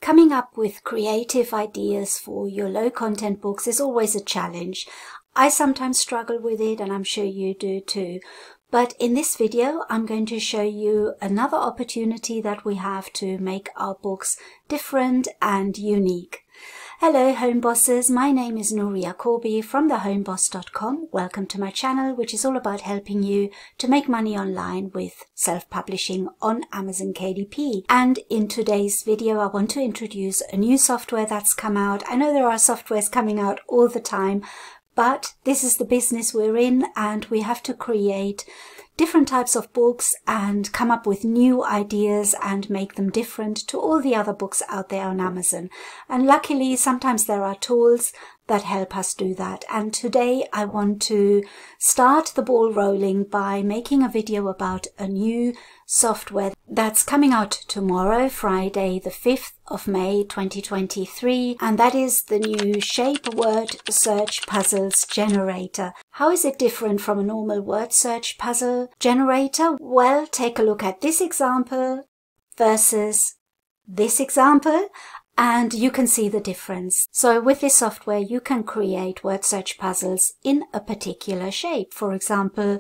Coming up with creative ideas for your low content books is always a challenge. I sometimes struggle with it, and I'm sure you do too. But in this video, I'm going to show you another opportunity that we have to make our books different and unique. Hello home bosses, my name is Nuria Corby from thehomeboss.com. Welcome to my channel, which is all about helping you to make money online with self-publishing on Amazon KDP. And in today's video, I want to introduce a new software that's come out. I know there are softwares coming out all the time, but this is the business we're in, and we have to create different types of books and come up with new ideas and make them different to all the other books out there on Amazon. And luckily, sometimes there are tools that help us do that. And today I want to start the ball rolling by making a video about a new software that's coming out tomorrow, Friday the 5th of May 2023, and that is the new Shape Word Search Puzzles Generator. How is it different from a normal word search puzzle generator? Well, take a look at this example versus this example, and you can see the difference. So with this software, you can create word search puzzles in a particular shape. For example,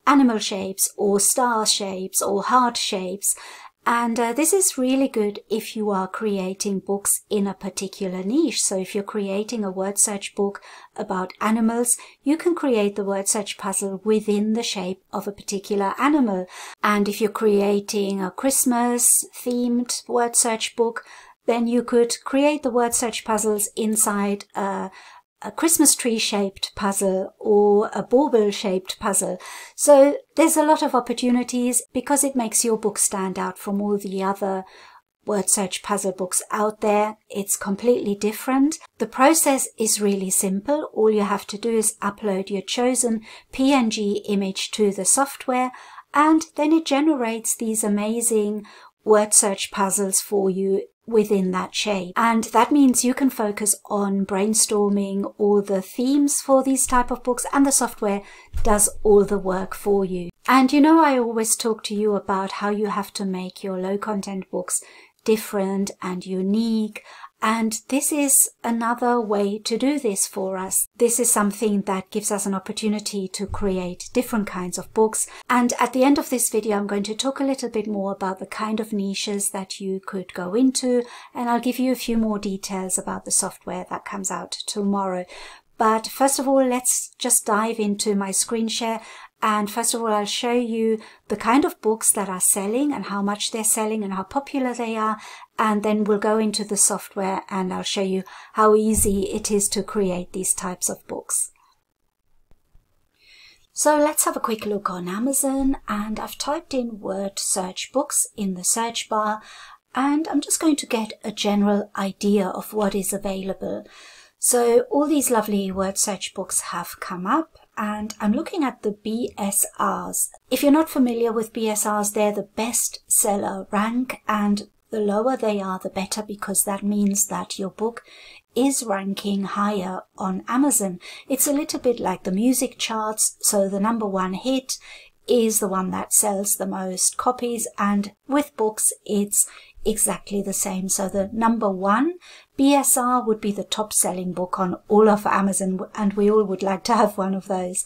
animal shapes or star shapes or heart shapes. And this is really good if you are creating books in a particular niche. So if you're creating a word search book about animals, you can create the word search puzzle within the shape of a particular animal. And if you're creating a Christmas themed word search book, then you could create the word search puzzles inside a Christmas tree shaped puzzle or a bauble shaped puzzle. So there's a lot of opportunities because it makes your book stand out from all the other word search puzzle books out there. It's completely different. The process is really simple. All you have to do is upload your chosen PNG image to the software, and then it generates these amazing word search puzzles for you within that shape. And that means you can focus on brainstorming all the themes for these type of books, and the software does all the work for you. And you know, I always talk to you about how you have to make your low content books different and unique. And this is another way to do this for us. This is something that gives us an opportunity to create different kinds of books. And at the end of this video, I'm going to talk a little bit more about the kind of niches that you could go into. And I'll give you a few more details about the software that comes out tomorrow. But first of all, let's just dive into my screen share. And first of all, I'll show you the kind of books that are selling and how much they're selling and how popular they are. And then we'll go into the software and I'll show you how easy it is to create these types of books. So let's have a quick look on Amazon, and I've typed in word search books in the search bar, and I'm just going to get a general idea of what is available. So all these lovely word search books have come up, and I'm looking at the BSRs. If you're not familiar with BSRs, they're the best seller rank, and the lower they are, the better, because that means that your book is ranking higher on Amazon. It's a little bit like the music charts. So the number one hit is the one that sells the most copies, and with books, it's exactly the same. So the number one BSR would be the top selling book on all of Amazon, and we all would like to have one of those.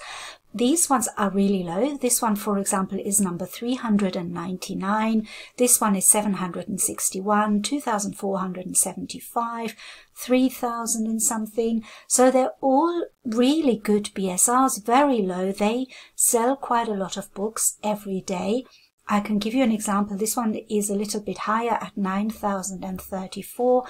These ones are really low. This one, for example, is number 399. This one is 761, 2,475, 3,000 and something. So they're all really good BSRs, very low. They sell quite a lot of books every day. I can give you an example. This one is a little bit higher at 9,034.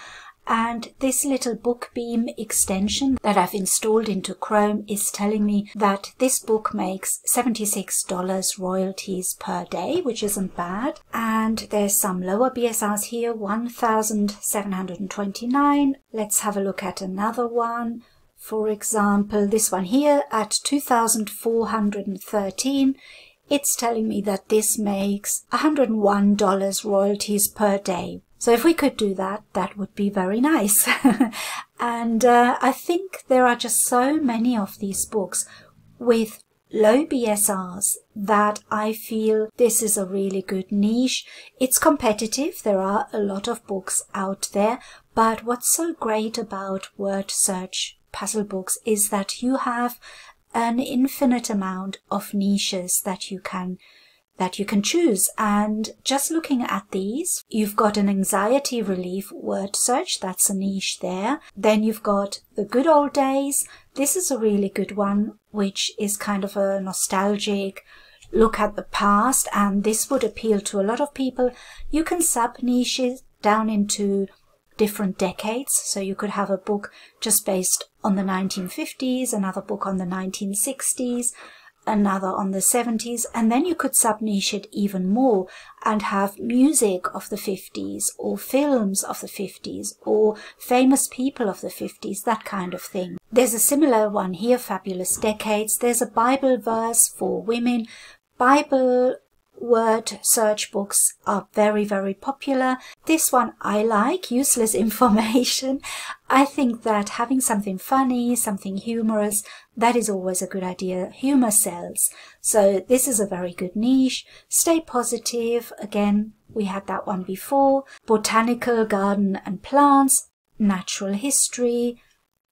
And this little Bookbeam extension that I've installed into Chrome is telling me that this book makes $76 royalties per day, which isn't bad. And there's some lower BSRs here, 1,729. Let's have a look at another one. For example, this one here at 2,413. It's telling me that this makes $101 royalties per day. So if we could do that, that would be very nice. And I think there are just so many of these books with low BSRs that I feel this is a really good niche. It's competitive. There are a lot of books out there, but what's so great about word search puzzle books is that you have an infinite amount of niches that you can choose. And just looking at these, you've got an anxiety relief word search, that's a niche there. Then you've got the good old days. This is a really good one, which is kind of a nostalgic look at the past, and this would appeal to a lot of people. You can sub niches down into different decades, so you could have a book just based on the 1950s, another book on the 1960s, another on the 70s, and then you could sub-niche it even more and have music of the 50s or films of the 50s or famous people of the 50s, that kind of thing. There's a similar one here, Fabulous Decades. There's a Bible verse for women. Bible word search books are very, very popular. This one I like, Useless Information. I think that having something funny, something humorous, that is always a good idea. Humor sells. So this is a very good niche. Stay Positive, again, we had that one before. Botanical Garden and Plants, Natural History,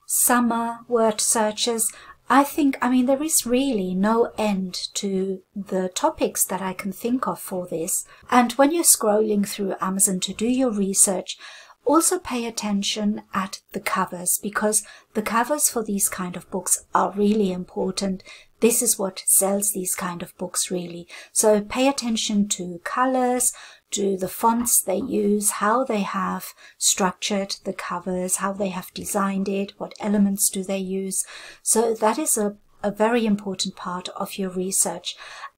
Summer word searches. I mean, there is really no end to the topics that I can think of for this. And when you're scrolling through Amazon to do your research, also pay attention at the covers, because the covers for these kind of books are really important. This is what sells these kind of books really. So pay attention to colors, to the fonts they use, how they have structured the covers, how they have designed it, what elements do they use. So that is a very important part of your research.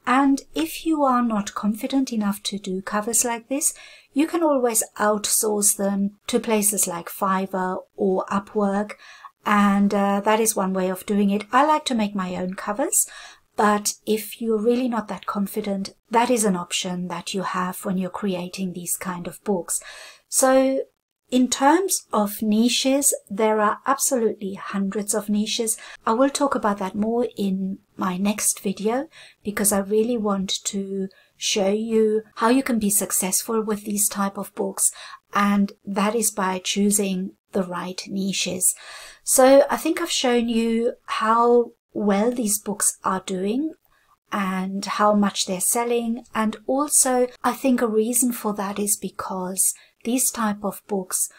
And if you are not confident enough to do covers like this, you can always outsource them to places like Fiverr or Upwork. And that is one way of doing it. I like to make my own covers. But if you're really not that confident, that is an option that you have when you're creating these kind of books. So in terms of niches, there are absolutely hundreds of niches. I will talk about that more in my next video, because I really want to show you how you can be successful with these type of books, and that is by choosing the right niches. So I think I've shown you how well these books are doing and how much they're selling, and also I think a reason for that is because these type of books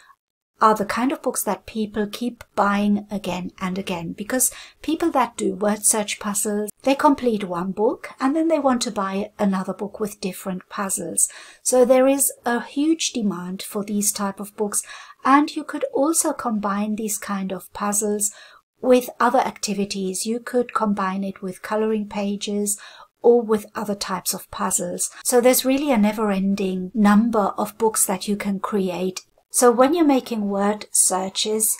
are the kind of books that people keep buying again and again, because people that do word search puzzles, they complete one book and then they want to buy another book with different puzzles. So there is a huge demand for these type of books, and you could also combine these kind of puzzles with other activities. You could combine it with coloring pages or with other types of puzzles. So there's really a never-ending number of books that you can create. So when you're making word searches,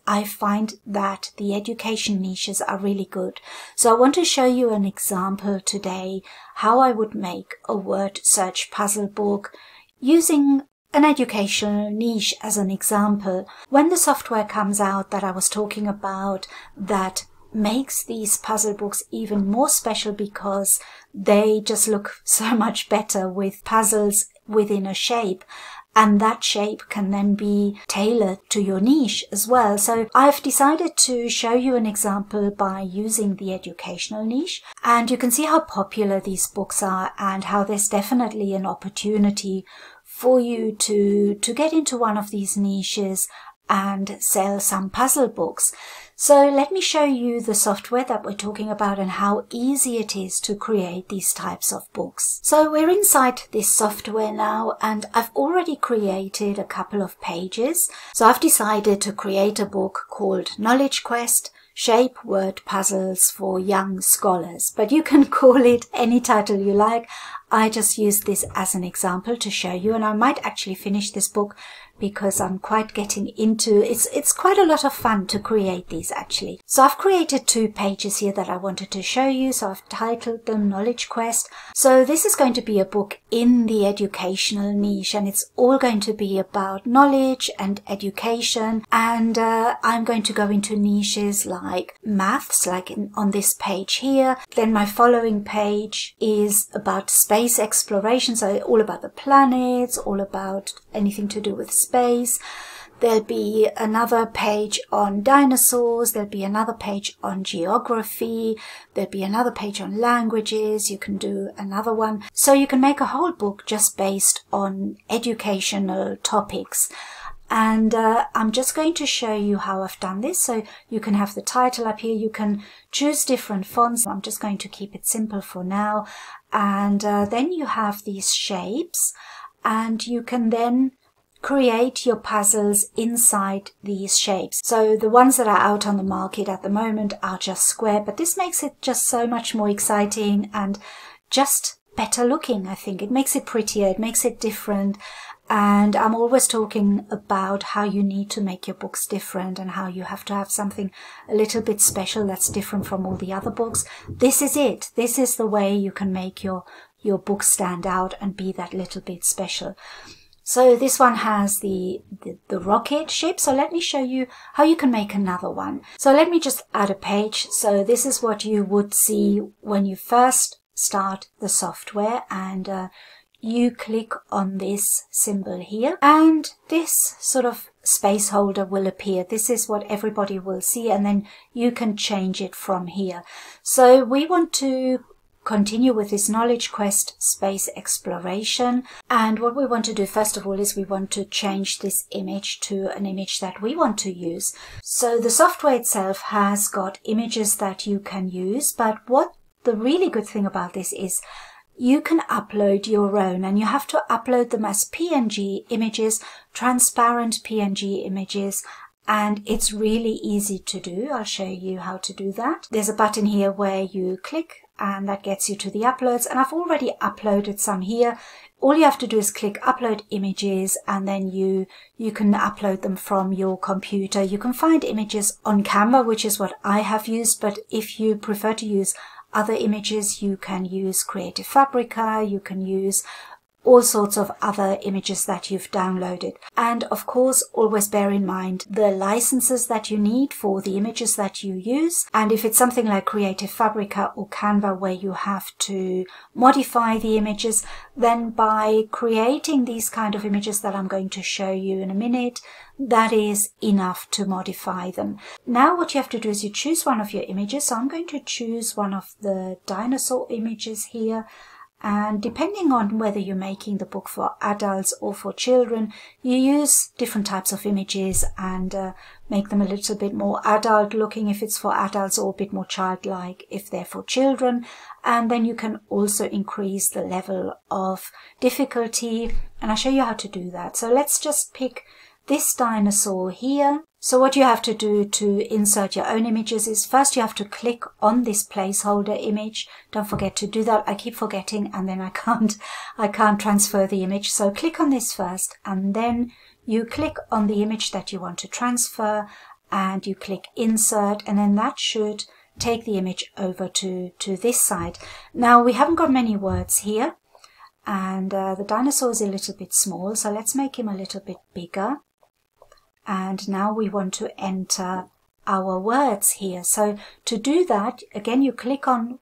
I find that the education niches are really good. So I want to show you an example today how I would make a word search puzzle book using an educational niche as an example. When the software comes out that I was talking about, that makes these puzzle books even more special because they just look so much better with puzzles within a shape, and that shape can then be tailored to your niche as well. So I've decided to show you an example by using the educational niche, and you can see how popular these books are and how there's definitely an opportunity for you to get into one of these niches and sell some puzzle books. So let me show you the software that we're talking about and how easy it is to create these types of books. So we're inside this software now, and I've already created a couple of pages. So I've decided to create a book called Knowledge Quest, Shape Word Puzzles for Young Scholars, but you can call it any title you like. I just used this as an example to show you, and I might actually finish this book because I'm quite getting into it's quite a lot of fun to create these actually. So I've created 2 pages here that I wanted to show you. So I've titled them Knowledge Quest. So this is going to be a book in the educational niche, and it's all going to be about knowledge and education, and I'm going to go into niches like maths, like on this page here. Then my following page is about space exploration, so all about the planets, all about anything to do with space. There'll be another page on dinosaurs, there'll be another page on geography, there'll be another page on languages, you can do another one. So you can make a whole book just based on educational topics. And I'm just going to show you how I've done this. So you can have the title up here, you can choose different fonts. I'm just going to keep it simple for now. And then you have these shapes, and you can then create your puzzles inside these shapes. So the ones that are out on the market at the moment are just square, but this makes it just so much more exciting and just better looking, I think. It makes it prettier, it makes it different. And I'm always talking about how you need to make your books different and how you have to have something a little bit special that's different from all the other books. This is it. This is the way you can make your book stand out and be that little bit special. So this one has the rocket ship. So let me show you how you can make another one. So let me just add a page. So this is what you would see when you first start the software, and you click on this symbol here, and this sort of space holder will appear. This is what everybody will see, and then you can change it from here. So we want to continue with this Knowledge Quest space exploration, and what we want to do first of all is we want to change this image to an image that we want to use. So the software itself has got images that you can use, but what the really good thing about this is you can upload your own, and you have to upload them as PNG images, transparent PNG images, and it's really easy to do. I'll show you how to do that. There's a button here where you click, and that gets you to the uploads, and I've already uploaded some here. All you have to do is click upload images, and then you can upload them from your computer. You can find images on Canva, which is what I have used, but if you prefer to use other images, you can use Creative Fabrica, you can use all sorts of other images that you've downloaded. And of course, always bear in mind the licenses that you need for the images that you use. And if it's something like Creative Fabrica or Canva where you have to modify the images, then by creating these kind of images that I'm going to show you in a minute, that is enough to modify them. Now what you have to do is you choose one of your images. So I'm going to choose one of the dinosaur images here. And depending on whether you're making the book for adults or for children, you use different types of images and make them a little bit more adult looking if it's for adults, or a bit more childlike if they're for children. And then you can also increase the level of difficulty, and I'll show you how to do that. So let's just pick this dinosaur here. So what you have to do to insert your own images is first you have to click on this placeholder image. Don't forget to do that. I keep forgetting, and then I can't transfer the image. So click on this first, and then you click on the image that you want to transfer, and you click insert, and then that should take the image over to this side. Now we haven't got many words here, and the dinosaur is a little bit small, so let's make him a little bit bigger. And now we want to enter our words here. So to do that, again, you click on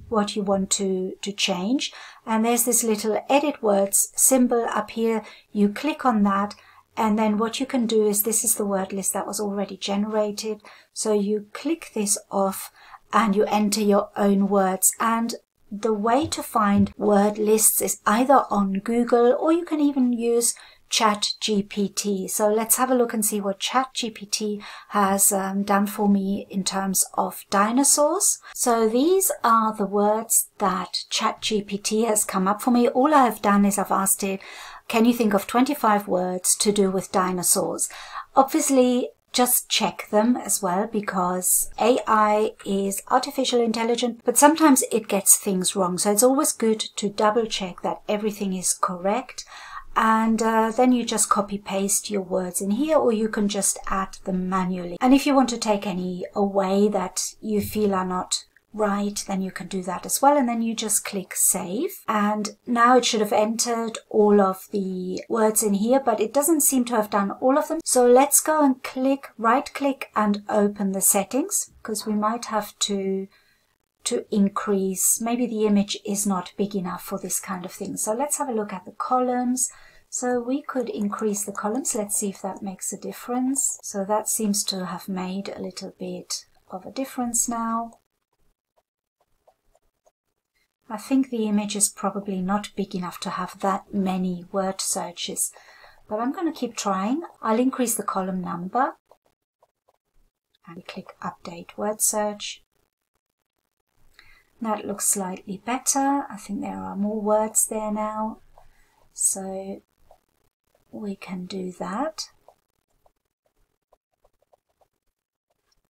what you want to change. And there's this little edit words symbol up here. You click on that. And then what you can do is, this is the word list that was already generated. So you click this off and you enter your own words. And the way to find word lists is either on Google, or you can even use ChatGPT. So let's have a look and see what ChatGPT has done for me in terms of dinosaurs. So these are the words that ChatGPT has come up for me. All I have done is I've asked it, can you think of 25 words to do with dinosaurs? Obviously, just check them as well, because AI is artificial intelligence, but sometimes it gets things wrong. So it's always good to double check that everything is correct. And then you just copy paste your words in here, or you can just add them manually. And if you want to take any away that you feel are not right, then you can do that as well. And then you just click save. And now it should have entered all of the words in here, but it doesn't seem to have done all of them. So let's go and right click and open the settings, because we might have to increase. Maybe the image is not big enough for this kind of thing. So let's have a look at the columns. So we could increase the columns. Let's see if that makes a difference. So that seems to have made a little bit of a difference now. I think the image is probably not big enough to have that many word searches, but I'm going to keep trying. I'll increase the column number and click Update Word Search. That looks slightly better. I think there are more words there now, so we can do that.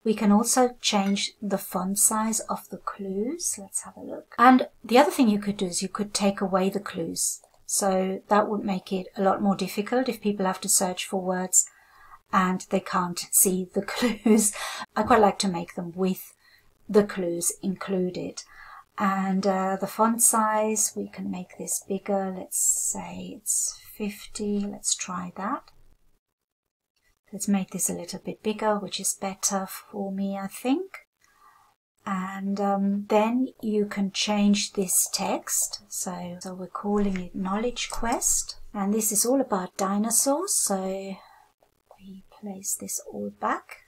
We can also change the font size of the clues. Let's have a look. And the other thing you could do is you could take away the clues. So that would make it a lot more difficult if people have to search for words and they can't see the clues. I quite like to make them with the clues included. And the font size, we can make this bigger. Let's say it's 50. Let's try that. Let's make this a little bit bigger, which is better for me, I think. And then you can change this text. So we're calling it Knowledge Quest. And this is all about dinosaurs. So we place this all back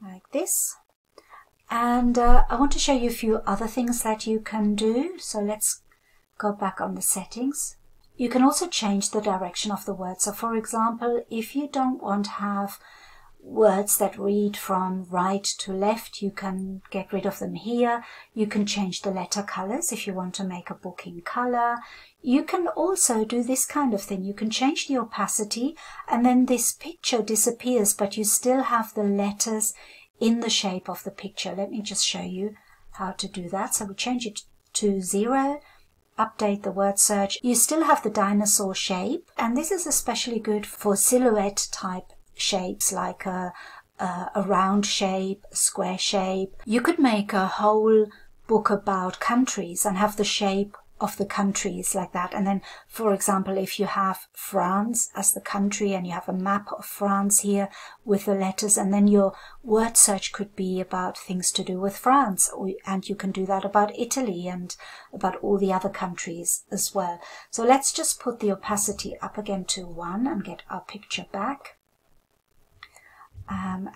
like this. And I want to show you a few other things that you can do. So let's go back on the settings. You can also change the direction of the word. So for example, if you don't want to have words that read from right to left, you can get rid of them here. You can change the letter colors if you want to make a book in color. You can also do this kind of thing. You can change the opacity and then this picture disappears, but you still have the letters in the shape of the picture. Let me just show you how to do that. So we change it to 0. Update the word search. You still have the dinosaur shape, and this is especially good for silhouette type shapes like a round shape, a square shape. You could make a whole book about countries and have the shape of the countries like that. And then, for example, if you have France as the country and you have a map of France here with the letters, and then your word search could be about things to do with France, and you can do that about Italy and about all the other countries as well. So let's just put the opacity up again to 1 and get our picture back.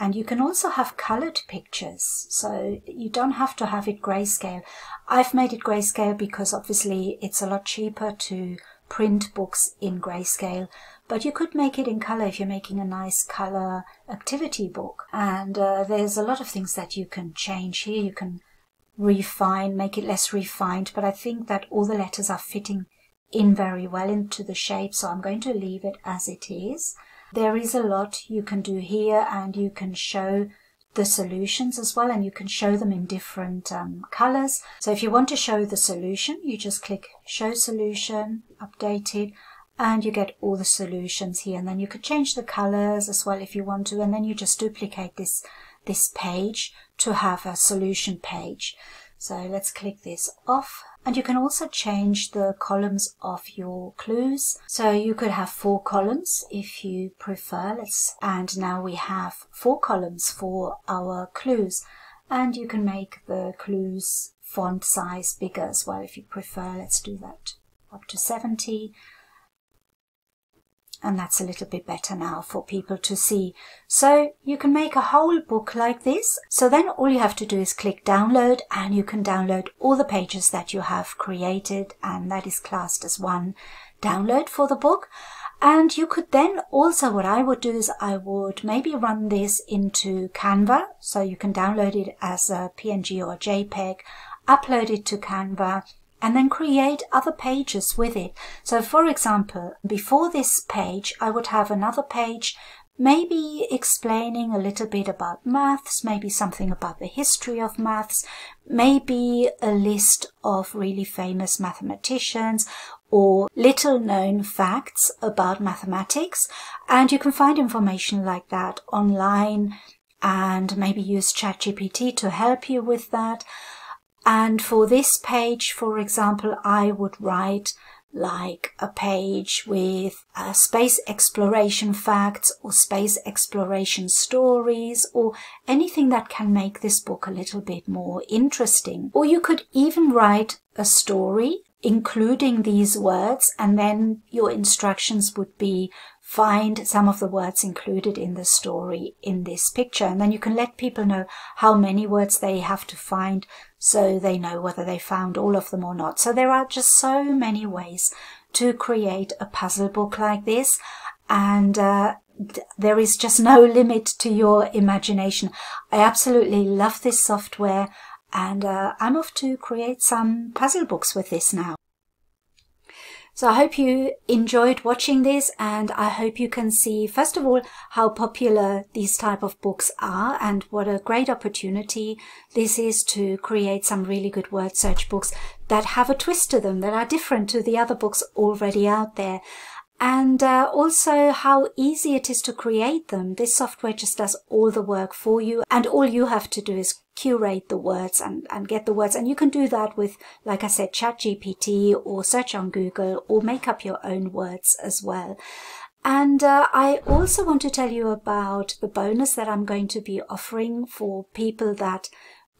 And you can also have colored pictures, so you don't have to have it grayscale. I've made it grayscale because obviously it's a lot cheaper to print books in grayscale, but you could make it in color if you're making a nice color activity book. And there's a lot of things that you can change here. You can refine, make it less refined, but I think that all the letters are fitting in very well into the shape, so I'm going to leave it as it is. There is a lot you can do here, and you can show the solutions as well, and you can show them in different colors. So if you want to show the solution, you just click Show Solution, Updated, and you get all the solutions here. And then you could change the colors as well if you want to, and then you just duplicate this page to have a solution page. So let's click this off. And you can also change the columns of your clues. So you could have 4 columns if you prefer. And now we have 4 columns for our clues. And you can make the clues font size bigger as well if you prefer. Let's do that up to 70. And that's a little bit better now for people to see. So you can make a whole book like this. So then all you have to do is click download, and you can download all the pages that you have created, and that is classed as one download for the book. And you could then also, what I would do is I would maybe run this into Canva. So you can download it as a PNG or a JPEG, upload it to Canva, and then create other pages with it. So for example, before this page, I would have another page maybe explaining a little bit about maths, maybe something about the history of maths, maybe a list of really famous mathematicians or little known facts about mathematics. And you can find information like that online and maybe use ChatGPT to help you with that. And for this page, for example, I would write like a page with space exploration facts or space exploration stories or anything that can make this book a little bit more interesting. Or you could even write a story including these words, and then your instructions would be find some of the words included in the story in this picture, and then you can let people know how many words they have to find so they know whether they found all of them or not. So there are just so many ways to create a puzzle book like this, and there is just no limit to your imagination. I absolutely love this software, and I'm off to create some puzzle books with this now. So I hope you enjoyed watching this, and I hope you can see, first of all, how popular these type of books are and what a great opportunity this is to create some really good word search books that have a twist to them, that are different to the other books already out there. And also how easy it is to create them. This software just does all the work for you, and all you have to do is curate the words and get the words. And you can do that with, like I said, ChatGPT or search on Google or make up your own words as well. And I also want to tell you about the bonus that I'm going to be offering for people that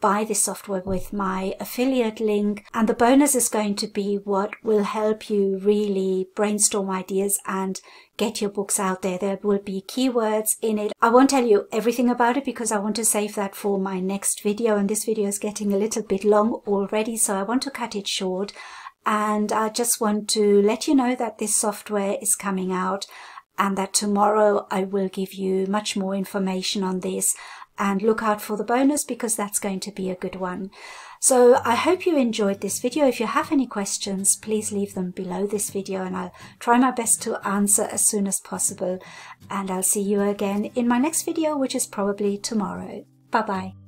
buy this software with my affiliate link. And the bonus is going to be what will help you really brainstorm ideas and get your books out there. There will be keywords in it. I won't tell you everything about it because I want to save that for my next video, and this video is getting a little bit long already, so I want to cut it short. And I just want to let you know that this software is coming out and that tomorrow I will give you much more information on this. And look out for the bonus because that's going to be a good one. So I hope you enjoyed this video. If you have any questions, please leave them below this video and I'll try my best to answer as soon as possible. And I'll see you again in my next video, which is probably tomorrow. Bye bye.